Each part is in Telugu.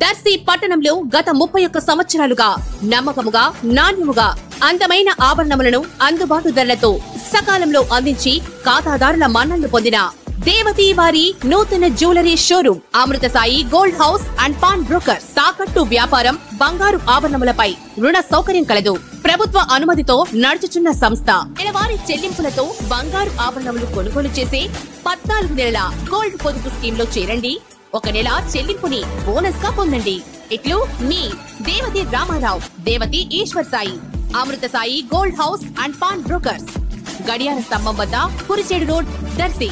దర్శి పట్టణంలో గత 31 సంవత్సరాలుగా నమ్మకముగా నాణ్యముగా అందమైన ఆభరణములను అందుబాటు ధరలతో సకాలంలో అందించి ఖాతాదారుల మన్ననలు పొందిన దేవతి వారి నూతన jewellery showroom Amrutha Sai gold house and pawn broker. తాకట్టు వ్యాపారం, బంగారు ఆభరణములపై రుణ సౌకర్యం కలదు. ప్రభుత్వ అనుమతితో నడుచుచున్న సంస్థ. నెలవారీ చెల్లింపులతో బంగారు ఆభరణములు కొనుగోలు చేసే 14 నెలల గోల్డ్ పొదుపు స్కీమ్ లో చేరండి. 1 నెల చెల్లింపుని బోనస్ గా పొందండి. ఇట్లు మీ Devathi Ramarao, Devathi Eswar Sai, Amrutha Sai gold house and pawn brokers, గడియార స్తంభం వద్ద, కురిచేడు రోడ్, దర్శి.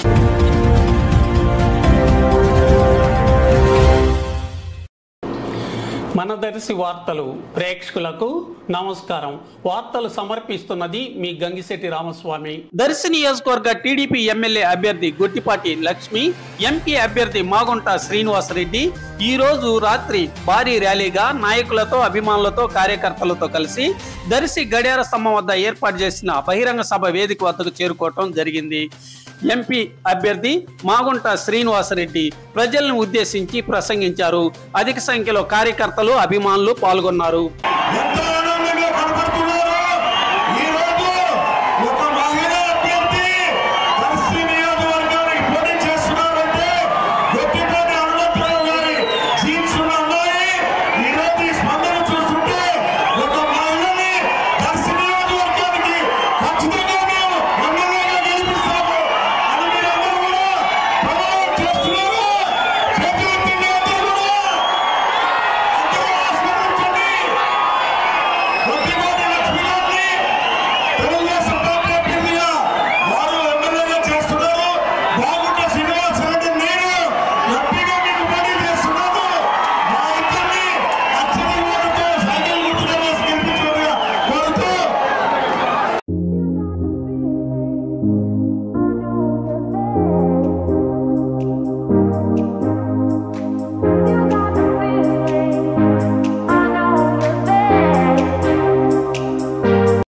మన దర్శి వార్తలు ప్రేక్షకులకు నమస్కారం. వార్తలు సమర్పిస్తున్నది మీ గంగిశెట్టి రామస్వామి. దర్శి నియోజకవర్గ టీడీపీ ఎమ్మెల్యే అభ్యర్థి గొట్టిపాటి లక్ష్మి, ఎంపీ అభ్యర్థి మాగుంట శ్రీనివాసరెడ్డి ఈ రోజు రాత్రి భారీ ర్యాలీగా నాయకులతో, అభిమానులతో, కార్యకర్తలతో కలిసి దర్శి గడియార స్తంభం వద్ద ఏర్పాటు చేసిన బహిరంగ సభ వేదిక వద్దకు చేరుకోవటం జరిగింది. ఎంపీ అభ్యర్థి మాగుంట శ్రీనివాసరెడ్డి ప్రజలను ఉద్దేశించి ప్రసంగించారు. అధిక సంఖ్యలో కార్యకర్తలు, అభిమానులు పాల్గొన్నారు.